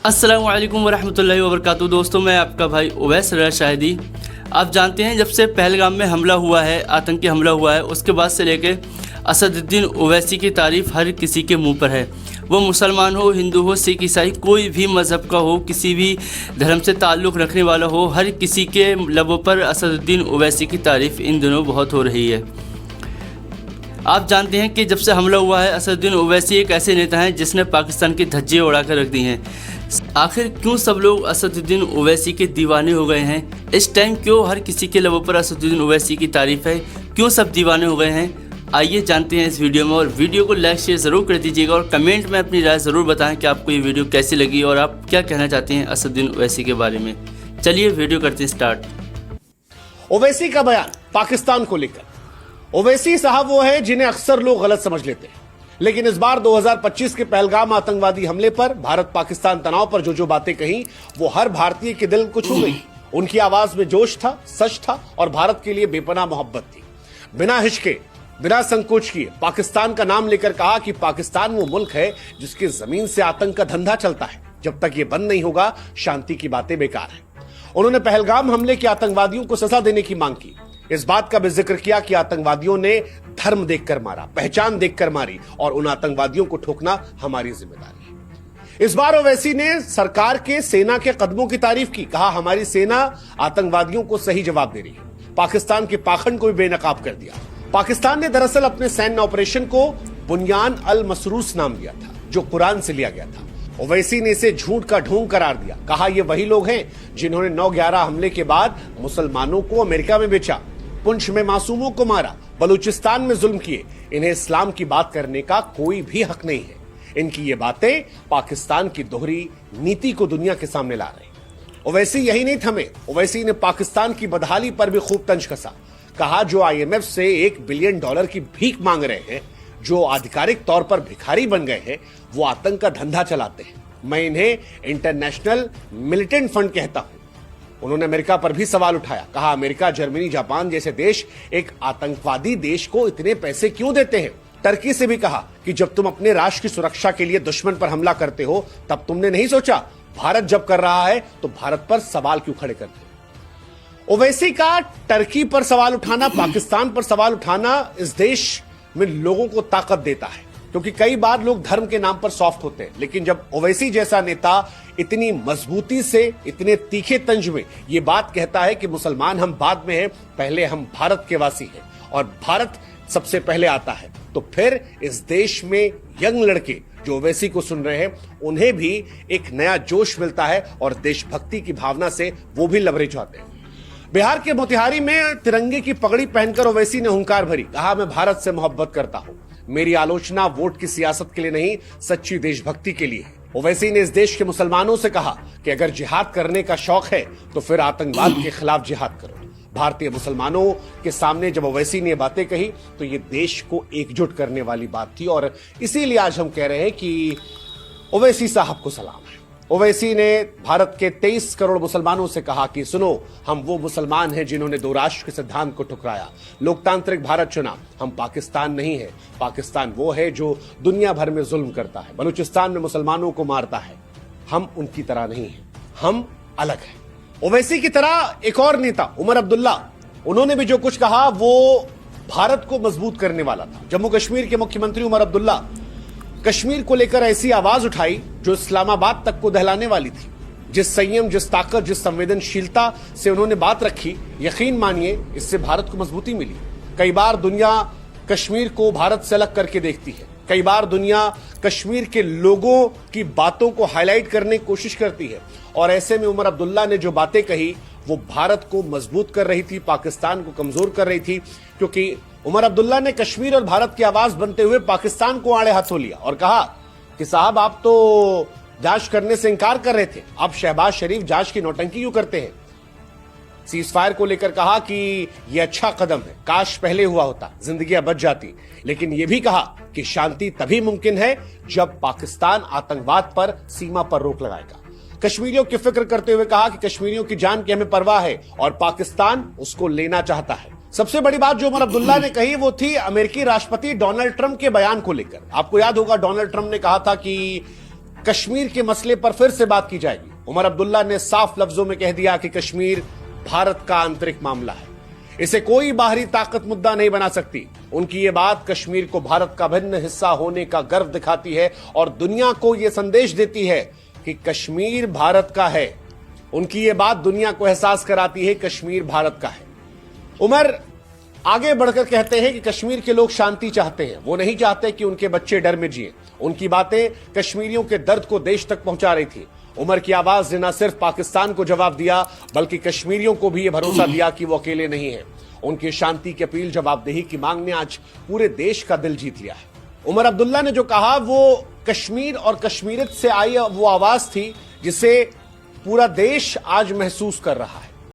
अस्सलामु अलैकुम वरहमतुल्लाहि वबरकातुहू। दोस्तों, मैं आपका भाई उवैस रज़ा शाहिदी। आप जानते हैं, जब से पहलगाम में हमला हुआ है, आतंकी हमला हुआ है, उसके बाद से लेके असदुद्दीन ओवैसी की तारीफ़ हर किसी के मुंह पर है। वो मुसलमान हो, हिंदू हो, सिख, ईसाई, कोई भी मज़हब का हो, किसी भी धर्म से ताल्लुक़ रखने वाला हो, हर किसी के लबों पर असदुद्दीन ओवैसी की तारीफ़ इन दिनों बहुत हो रही है। आप जानते हैं कि जब से हमला हुआ है, असदुद्दीन ओवैसी एक ऐसे नेता हैं जिसने पाकिस्तान की धज्जियाँ उड़ा कर रख दी हैं। आखिर क्यों सब लोग असदुद्दीन ओवैसी के दीवाने हो गए हैं? इस टाइम क्यों हर किसी के लबों पर असदुद्दीन ओवैसी की तारीफ़ है? क्यों सब दीवाने हो गए हैं? आइए जानते हैं इस वीडियो में, और वीडियो को लाइक शेयर ज़रूर कर दीजिएगा और कमेंट में अपनी राय ज़रूर बताएं कि आपको ये वीडियो कैसी लगी और आप क्या कहना चाहते हैं असदुद्दीन ओवैसी के बारे में। चलिए वीडियो करते हैं स्टार्ट। ओवैसी का बयान पाकिस्तान को लेकर। ओवैसी साहब वो है जिन्हें अक्सर लोग गलत समझ लेते हैं, लेकिन इस बार 2025 के पहलगाम आतंकवादी हमले पर, भारत पाकिस्तान तनाव पर जो बातें कही, वो हर भारतीय के दिल को छू गई। उनकी आवाज में जोश था, सच था और भारत के लिए बेपनाह मोहब्बत थी। बिना हिचके, बिना संकोच किए पाकिस्तान का नाम लेकर कहा कि पाकिस्तान वो मुल्क है जिसकी जमीन से आतंक का धंधा चलता है। जब तक ये बंद नहीं होगा, शांति की बातें बेकार है। उन्होंने पहलगाम हमले के आतंकवादियों को सजा देने की मांग की। इस बात का भी जिक्र किया कि आतंकवादियों ने धर्म देखकर मारा, पहचान देखकर मारी, और उन आतंकवादियों को ठोकना हमारी जिम्मेदारी है। इस बार ओवैसी ने सरकार के, सेना के कदमों की तारीफ की। कहा, हमारी सेना आतंकवादियों को सही जवाब दे रही है। पाकिस्तान के पाखंड को भी बेनकाब कर दिया। पाकिस्तान ने दरअसल अपने सैन्य ऑपरेशन को बुनियान अल मसरूस नाम दिया था, जो कुरान से लिया गया था। ओवैसी ने इसे झूठ का ढोंग करार दिया। कहा, ये वही लोग हैं जिन्होंने 9/11 हमले के बाद मुसलमानों को अमेरिका में बेचा, पुंछ में मासूमों को मारा, बलूचिस्तान में जुल्म किए। इन्हें इस्लाम की बात करने का कोई भी हक नहीं है। इनकी ये बातें पाकिस्तान की दोहरी नीति को दुनिया के सामने ला रहे हैं। ओवैसी यही नहीं थमे। ओवैसी ने पाकिस्तान की बदहाली पर भी खूब तंज कसा। कहा, जो IMF से $1 बिलियन की भीख मांग रहे हैं, जो आधिकारिक तौर पर भिखारी बन गए हैं, वो आतंक का धंधा चलाते हैं। मैं इन्हें इंटरनेशनल मिलिटेंट फंड कहता हूं। उन्होंने अमेरिका पर भी सवाल उठाया। कहा, अमेरिका, जर्मनी, जापान जैसे देश एक आतंकवादी देश को इतने पैसे क्यों देते हैं? टर्की से भी कहा कि जब तुम अपने राष्ट्र की सुरक्षा के लिए दुश्मन पर हमला करते हो, तब तुमने नहीं सोचा भारत जब कर रहा है तो भारत पर सवाल क्यों खड़े करते हो? ओवैसी का टर्की पर सवाल उठाना, पाकिस्तान पर सवाल उठाना इस देश में लोगों को ताकत देता है, क्योंकि कई बार लोग धर्म के नाम पर सॉफ्ट होते हैं। लेकिन जब ओवैसी जैसा नेता इतनी मजबूती से, इतने तीखे तंज में ये बात कहता है कि मुसलमान हम बाद में हैं, पहले हम भारत के वासी हैं और भारत सबसे पहले आता है, तो फिर इस देश में यंग लड़के जो ओवैसी को सुन रहे हैं, उन्हें भी एक नया जोश मिलता है और देशभक्ति की भावना से वो भी लबरेज होते हैं। बिहार के मोतिहारी में तिरंगे की पगड़ी पहनकर ओवैसी ने हुंकार भरी। कहा, मैं भारत से मोहब्बत करता हूं। मेरी आलोचना वोट की सियासत के लिए नहीं, सच्ची देशभक्ति के लिए है। ओवैसी ने इस देश के मुसलमानों से कहा कि अगर जिहाद करने का शौक है तो फिर आतंकवाद के खिलाफ जिहाद करो। भारतीय मुसलमानों के सामने जब ओवैसी ने बातें कही तो ये देश को एकजुट करने वाली बात थी, और इसीलिए आज हम कह रहे हैं कि ओवैसी साहब को सलाम है। ओवैसी ने भारत के 23 करोड़ मुसलमानों से कहा कि सुनो, हम वो मुसलमान हैं जिन्होंने 2 राष्ट्र के सिद्धांत को ठुकराया, लोकतांत्रिक भारत चुना। हम पाकिस्तान नहीं है। पाकिस्तान वो है जो दुनिया भर में जुल्म करता है, बलूचिस्तान में मुसलमानों को मारता है। हम उनकी तरह नहीं है, हम अलग हैं। ओवैसी की तरह एक और नेता उमर अब्दुल्ला, उन्होंने भी जो कुछ कहा वो भारत को मजबूत करने वाला था। जम्मू कश्मीर के मुख्यमंत्री उमर अब्दुल्ला कश्मीर को लेकर ऐसी आवाज उठाई जो इस्लामाबाद तक को दहलाने वाली थी। जिस संयम, जिस ताकत, जिस संवेदनशीलता से उन्होंने बात रखी, यकीन मानिए इससे भारत को मजबूती मिली। कई बार दुनिया कश्मीर को भारत से अलग करके देखती है। कई बार दुनिया कश्मीर के लोगों की बातों को हाईलाइट करने की कोशिश करती है, और ऐसे में उमर अब्दुल्ला ने जो बातें कही वो भारत को मजबूत कर रही थी, पाकिस्तान को कमजोर कर रही थी। क्योंकि उमर अब्दुल्ला ने कश्मीर और भारत की आवाज बनते हुए पाकिस्तान को आड़े हाथों लिया और कहा कि साहब, आप तो जांच करने से इंकार कर रहे थे, अब शहबाज शरीफ जांच की नौटंकी क्यों करते हैं? सीज फायर को लेकर कहा कि यह अच्छा कदम है, काश पहले हुआ होता, जिंदगियां बच जाती। लेकिन यह भी कहा कि शांति तभी मुमकिन है जब पाकिस्तान आतंकवाद पर सीमा पर रोक लगाएगा। कश्मीरियों की फिक्र करते हुए कहा कि कश्मीरियों की जान की हमें परवाह है और पाकिस्तान उसको लेना चाहता है। सबसे बड़ी बात जो उमर अब्दुल्ला ने कही वो थी अमेरिकी राष्ट्रपति डोनाल्ड ट्रंप के बयान को लेकर। आपको याद होगा, डोनाल्ड ट्रंप ने कहा था कि कश्मीर के मसले पर फिर से बात की जाएगी। उमर अब्दुल्ला ने साफ लफ्जों में कह दिया कि कश्मीर भारत का आंतरिक मामला है, इसे कोई बाहरी ताकत मुद्दा नहीं बना सकती। उनकी ये बात कश्मीर को भारत का भिन्न हिस्सा होने का गर्व दिखाती है और दुनिया को यह संदेश देती है कि कश्मीर भारत का है। उनकी ये बात दुनिया को एहसास कराती है कश्मीर भारत का है। उमर आगे बढ़कर कहते हैं कि कश्मीर के लोग शांति चाहते हैं, वो नहीं चाहते कि उनके बच्चे डर में जिए। उनकी बातें कश्मीरियों के दर्द को देश तक पहुंचा रही थी। उमर की आवाज ने न सिर्फ पाकिस्तान को जवाब दिया बल्कि कश्मीरियों को भी यह भरोसा दिया कि वो अकेले नहीं हैं। उनकी शांति की अपील, जवाबदेही की मांग ने आज पूरे देश का दिल जीत लिया है। उमर अब्दुल्ला ने जो कहा वो कश्मीर और कश्मीरियत से आई वो आवाज थी जिसे पूरा देश आज महसूस कर रहा है।